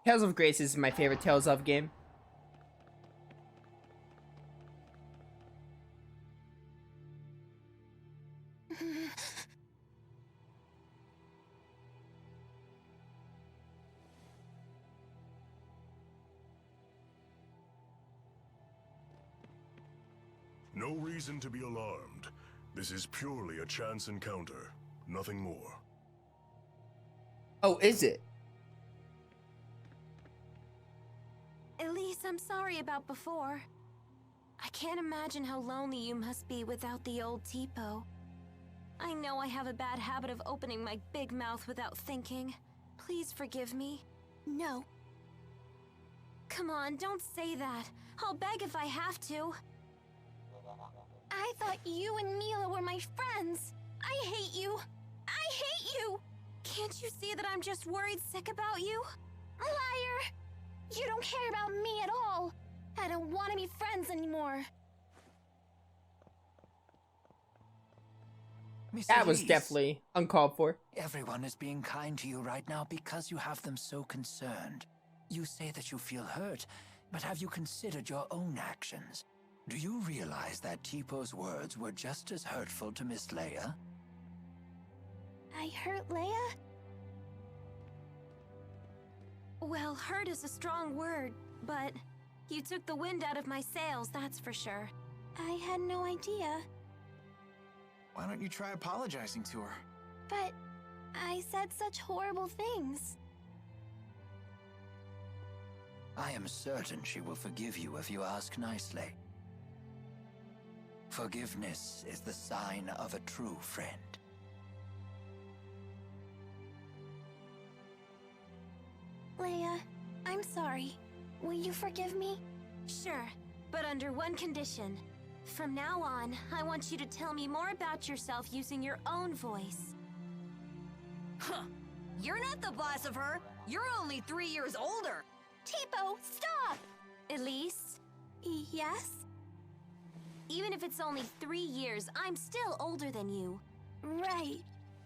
Tales of Grace is my favorite Tales of game. No reason to be alarmed. This is purely a chance encounter, nothing more. Oh, is it? Elise, I'm sorry about before. I can't imagine how lonely you must be without the old Tipo. I know I have a bad habit of opening my big mouth without thinking. Please forgive me. No. Come on, don't say that. I'll beg if I have to. I thought you and Milla were my friends. I hate you. I hate you. Can't you see that I'm just worried sick about you? Liar! You don't care about me at all. I don't want to be friends anymore. Miss That was Elise, definitely uncalled for. everyone is being kind to you right now because you have them so concerned. You say that you feel hurt, but have you considered your own actions? Do you realize that Tipo's words were just as hurtful to Miss Leia? I hurt Leia? Well, hurt is a strong word, but you took the wind out of my sails, that's for sure. I had no idea. Why don't you try apologizing to her? But I said such horrible things. I am certain she will forgive you if you ask nicely. Forgiveness is the sign of a true friend. Leia, I'm sorry. Will you forgive me? Sure, but under one condition. From now on, I want you to tell me more about yourself using your own voice. Huh. You're not the boss of her. You're only 3 years older. Tipo, stop! Elise? Yes? Even if it's only 3 years, I'm still older than you. Right.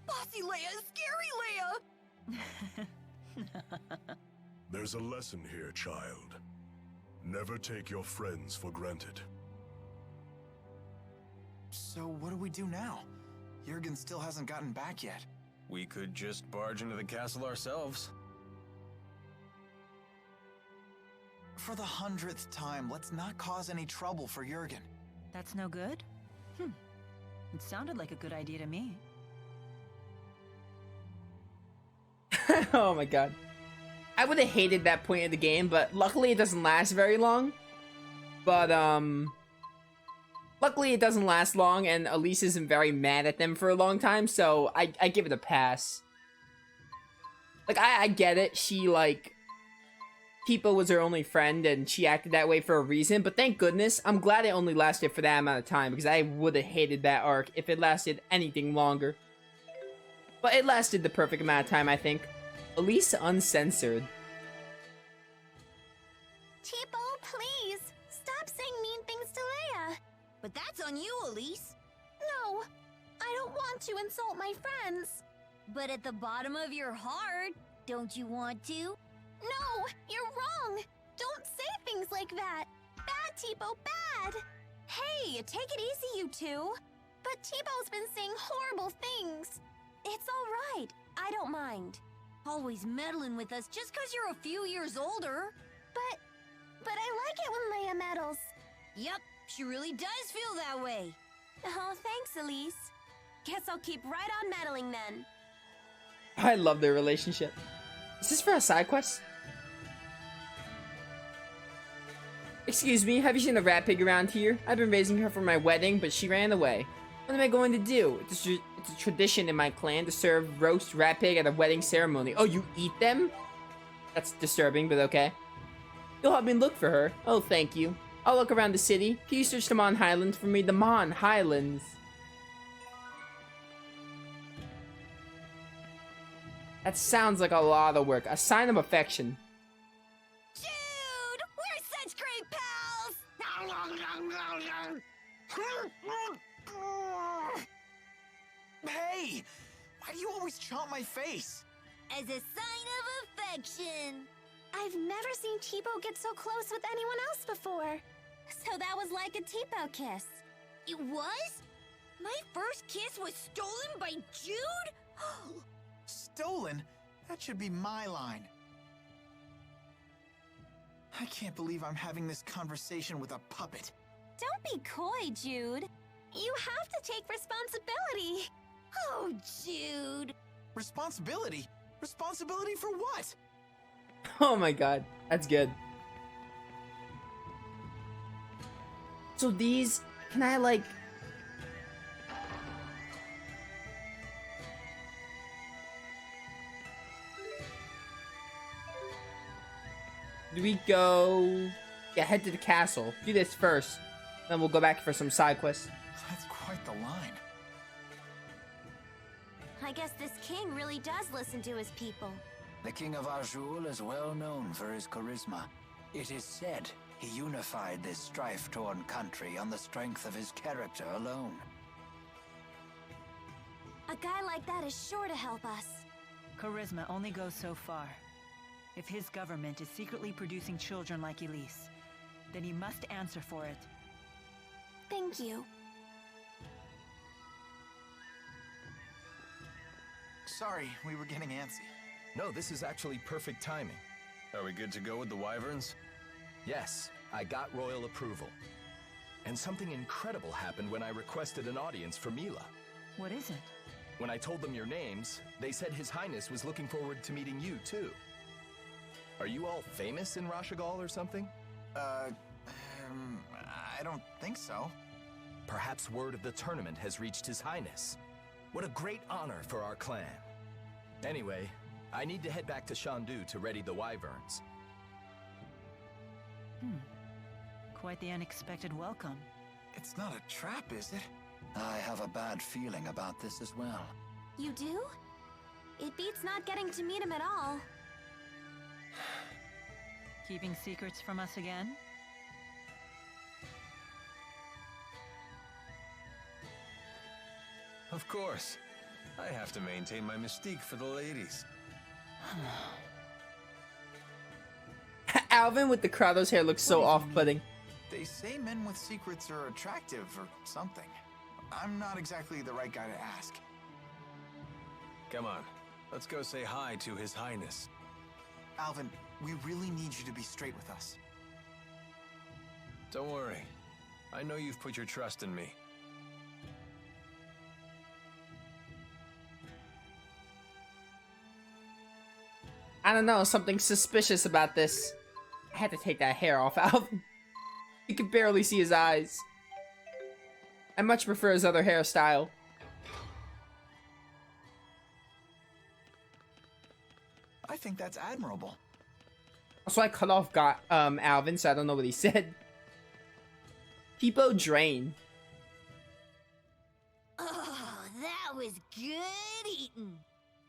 Bossy Leia, scary Leia! There's a lesson here, child. Never take your friends for granted. So what do we do now? Jurgen still hasn't gotten back yet. We could just barge into the castle ourselves. For the 100th time, let's not cause any trouble for Jurgen. That's no good? It sounded like a good idea to me. Oh my god. I would have hated that point of the game, but luckily it doesn't last very long. But, luckily it doesn't last long, and Elise isn't very mad at them for a long time, so I give it a pass. Like, I get it. She, like, Tipo was her only friend, and she acted that way for a reason, but thank goodness, I'm glad it only lasted for that amount of time, because I would have hated that arc if it lasted anything longer. But it lasted the perfect amount of time, I think. Elise Uncensored. Tipo, please! Stop saying mean things to Leia! But that's on you, Elise. No! I don't want to insult my friends! But at the bottom of your heart, don't you want to? No! You're wrong! Don't say things like that! Bad, Tipo, bad! Hey, take it easy, you two! But Tipo's been saying horrible things! It's alright. I don't mind. Always meddling with us just 'cause you're a few years older. But I like it when Leia meddles. Yep, she really does feel that way. Oh, thanks, Elise. Guess I'll keep right on meddling then. I love their relationship. Is this for a side quest? Excuse me, have you seen a rat pig around here? I've been raising her for my wedding, but she ran away. What am I going to do? It's a tradition in my clan to serve roast rat pig at a wedding ceremony. Oh, you eat them? That's disturbing, but okay. You'll help me look for her. Oh, thank you. I'll look around the city. Can you search the Mon Highlands for me? The Mon Highlands. That sounds like a lot of work. A sign of affection. Dude, we're such great pals! Hey! Why do you always chomp my face? As a sign of affection. I've never seen Tipo get so close with anyone else before. So that was like a Tipo kiss. It was? My first kiss was stolen by Jude? Stolen? That should be my line. I can't believe I'm having this conversation with a puppet. Don't be coy, Jude. You have to take responsibility. Oh, Jude. Responsibility? Responsibility for what? Oh my god, that's good. So these, can I like... Do we go... Yeah, head to the castle. Do this first. Then we'll go back for some side quests. That's quite the line. I guess this king really does listen to his people. The King of Azul is well known for his charisma. It is said he unified this strife-torn country on the strength of his character alone. A guy like that is sure to help us. Charisma only goes so far. If his government is secretly producing children like Elise, then he must answer for it. Thank you. Sorry, we were getting antsy. No, this is actually perfect timing. Are we good to go with the wyverns? Yes, I got royal approval. And something incredible happened when I requested an audience for Milla. What is it? When I told them your names, they said His Highness was looking forward to meeting you, too. Are you all famous in Rashagal or something? I don't think so. Perhaps word of the tournament has reached His Highness. What a great honor for our clan. Anyway, I need to head back to Shandu to ready the wyverns. Quite the unexpected welcome. It's not a trap, is it? I have a bad feeling about this as well. You do? It beats not getting to meet him at all. Keeping secrets from us again? Of course. I have to maintain my mystique for the ladies. Alvin with the Kratos hair looks so off-putting. They say men with secrets are attractive or something. I'm not exactly the right guy to ask. Come on, let's go say hi to His Highness. Alvin, we really need you to be straight with us. Don't worry. I know you've put your trust in me. I don't know, something suspicious about this. I had to take that hair off, Alvin. You can barely see his eyes. I much prefer his other hairstyle. I think that's admirable. Also, I cut off Alvin, so I don't know what he said. Tipo Drain. Oh, that was good eating.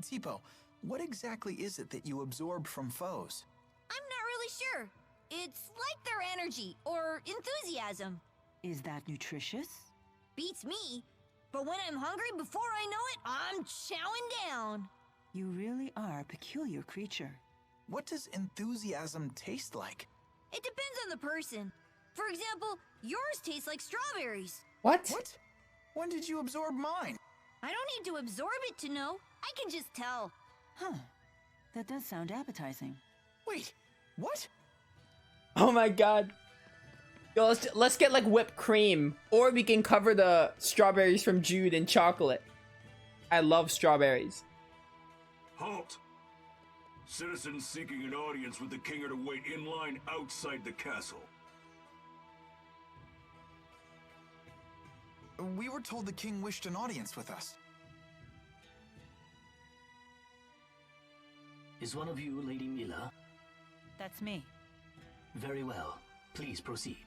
Tipo, what exactly is it that you absorb from foes? I'm not really sure. It's like their energy or enthusiasm. Is that nutritious? Beats me. But when I'm hungry, before I know it, I'm chowing down. You really are a peculiar creature. What does enthusiasm taste like? It depends on the person. For example, yours tastes like strawberries. What? What? When did you absorb mine? I don't need to absorb it to know. I can just tell. Huh. That does sound appetizing. Wait, what? Oh my god. Yo, let's get like whipped cream. Or we can cover the strawberries from Jude in chocolate. I love strawberries. Halt! Citizens seeking an audience with the king are to wait in line outside the castle. We were told the king wished an audience with us. Is one of you Lady Milla? That's me. Very well. Please proceed.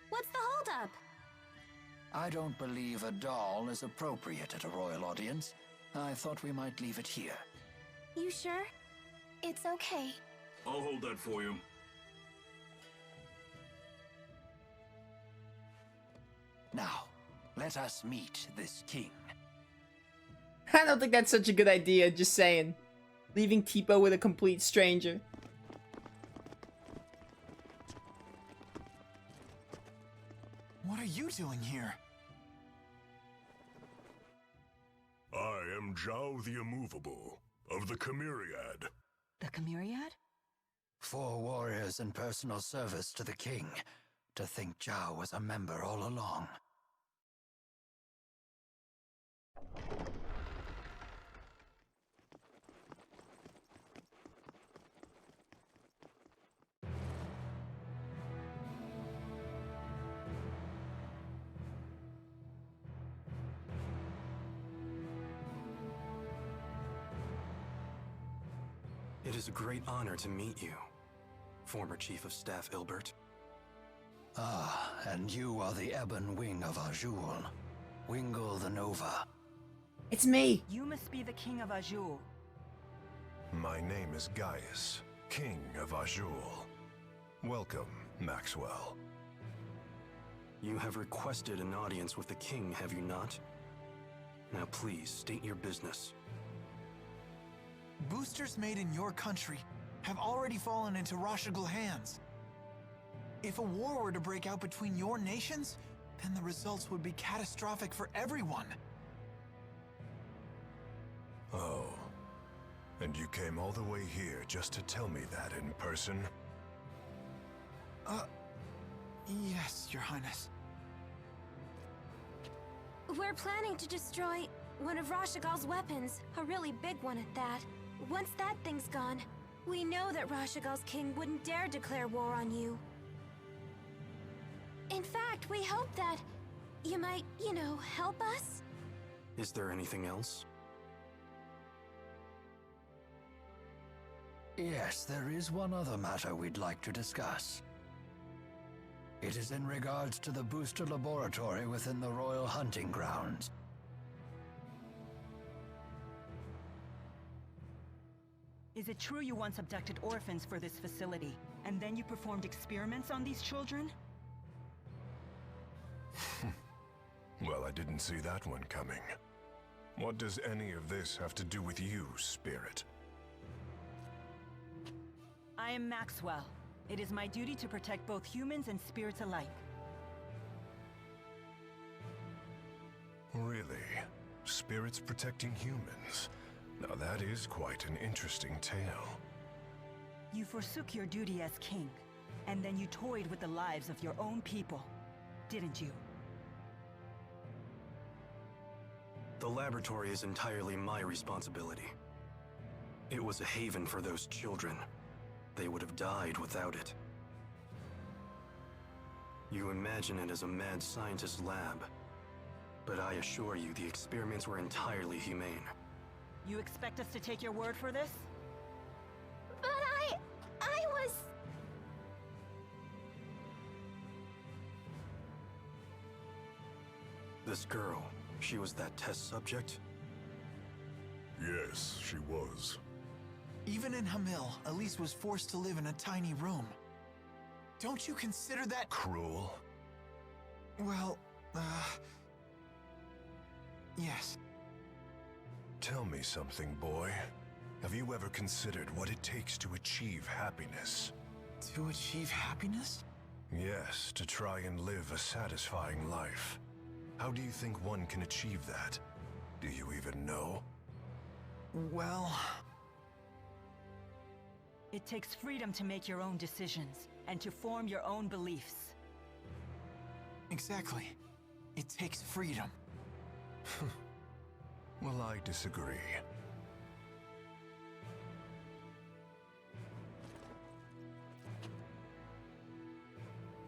What's the holdup? I don't believe a doll is appropriate at a royal audience. I thought we might leave it here. You sure? It's okay. I'll hold that for you. Now, let us meet this king. I don't think that's such a good idea, just saying. Leaving Tipo with a complete stranger. What are you doing here? I am Zhao the Immovable, of the Chimeriad. The Chimeriad? 4 warriors in personal service to the king. To think Zhao was a member all along. It is a great honor to meet you, former Chief of Staff Ilbert. Ah, and you are the Ebon Wing of Azul. Wingle the Nova. It's me! You must be the King of Azul. My name is Gaius, King of Azul. Welcome, Maxwell. You have requested an audience with the king, have you not? Now please, state your business. Boosters made in your country have already fallen into Rashagal hands. If a war were to break out between your nations, then the results would be catastrophic for everyone. Oh. And you came all the way here just to tell me that in person? Yes, Your Highness. We're planning to destroy one of Rashagal's weapons, a really big one at that. Once that thing's gone, we know that Rashagal's king wouldn't dare declare war on you. In fact, we hope that you might, help us? Is there anything else? Yes, there is one other matter we'd like to discuss. It is in regards to the booster laboratory within the Royal Hunting Grounds. Is it true you once abducted orphans for this facility, and then you performed experiments on these children? Well, I didn't see that one coming. What does any of this have to do with you, Spirit? I am Maxwell. It is my duty to protect both humans and spirits alike. Really? Spirits protecting humans? Now that is quite an interesting tale. You forsook your duty as king, and then you toyed with the lives of your own people, didn't you? The laboratory is entirely my responsibility. It was a haven for those children. They would have died without it. You imagine it as a mad scientist's lab, but I assure you the experiments were entirely humane. You expect us to take your word for this? But I was... This girl, she was that test subject? Yes, she was. Even in Hamil, Elise was forced to live in a tiny room. Don't you consider that Cruel? well, yes. Tell me something, boy. Have you ever considered what it takes to achieve happiness? To achieve happiness? Yes, to try and live a satisfying life. How do you think one can achieve that? Do you even know? Well... It takes freedom to make your own decisions, and to form your own beliefs. Exactly. It takes freedom. Well, I disagree.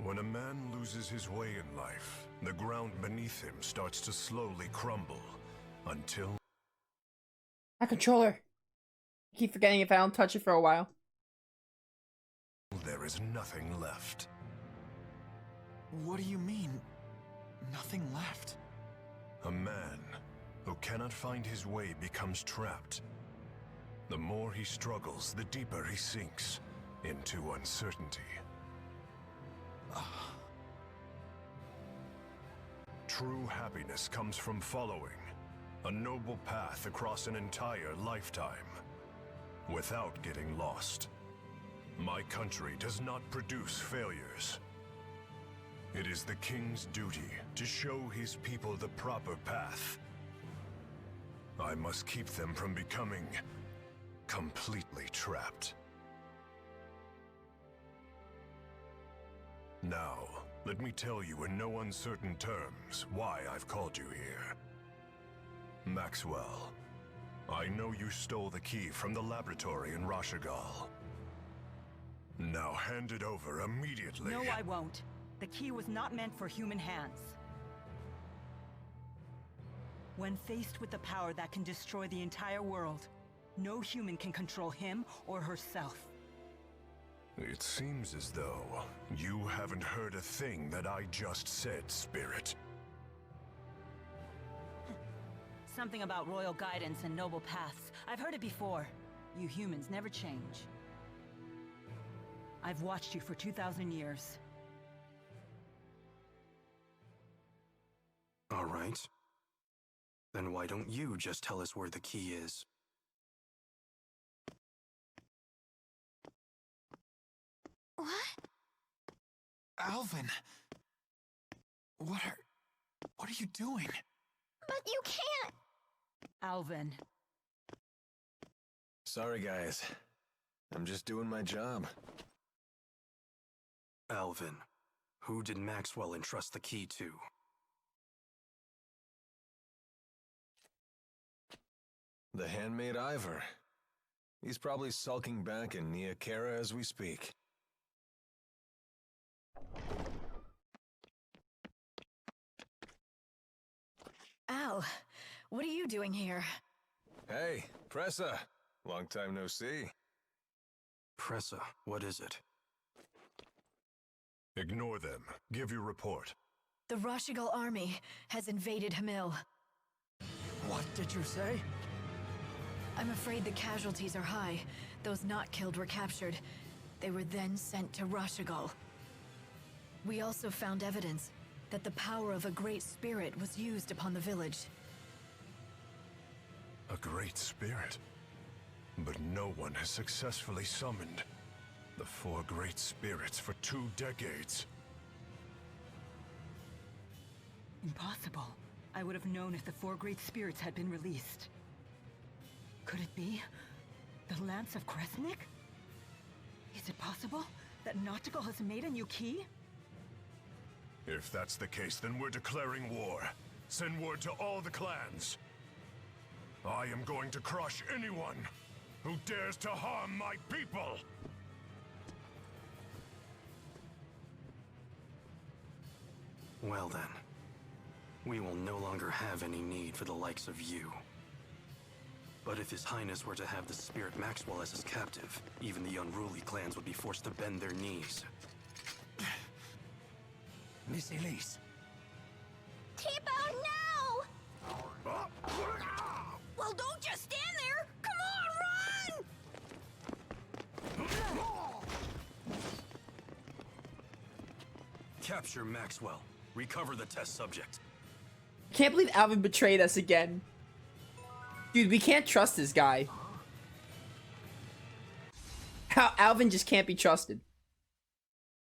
When a man loses his way in life, the ground beneath him starts to slowly crumble, until... My controller. I keep forgetting if I don't touch it for a while. there is nothing left. What do you mean, nothing left? A man who cannot find his way becomes trapped. The more he struggles, the deeper he sinks into uncertainty. true happiness comes from following a noble path across an entire lifetime, without getting lost. My country does not produce failures. It is the king's duty to show his people the proper path. I must keep them from becoming completely trapped. Now, let me tell you in no uncertain terms why I've called you here. Maxwell, I know you stole the key from the laboratory in Rashigal. Now hand it over immediately. No, I won't. The key was not meant for human hands. When faced with the power that can destroy the entire world, no human can control him or herself. It seems as though you haven't heard a thing that I just said, Spirit. Something about royal guidance and noble paths. I've heard it before. You humans never change. I've watched you for 2,000 years. All right. Then why don't you just tell us where the key is? What? Alvin! What are you doing? But you can't! Alvin. Sorry, guys. I'm just doing my job. Alvin, who did Maxwell entrust the key to? The handmaid Ivor. He's probably sulking back in Nia Kara as we speak. Al, what are you doing here? Hey, Pressa. Long time no see. Pressa, what is it? Ignore them. Give your report. The Rashigal army has invaded Hamil. What did you say? I'm afraid the casualties are high. Those not killed were captured. They were then sent to Rashigal. We also found evidence that the power of a great spirit was used upon the village. A great spirit. But no one has successfully summoned the 4 great spirits for 2 decades. Impossible. I would have known if the 4 great spirits had been released. Could it be the Lance of Kresnik? Is it possible that Nautical has made a new key? If that's the case, then we're declaring war. Send word to all the clans. I am going to crush anyone who dares to harm my people! Well then, we will no longer have any need for the likes of you. But if His Highness were to have the Spirit Maxwell as his captive, even the unruly clans would be forced to bend their knees. Miss Elise. Tipo, no! Well, don't just stand there! Come on, run! Capture Maxwell. Recover the test subject. Can't believe Alvin betrayed us again. Dude, we can't trust this guy. Alvin just can't be trusted.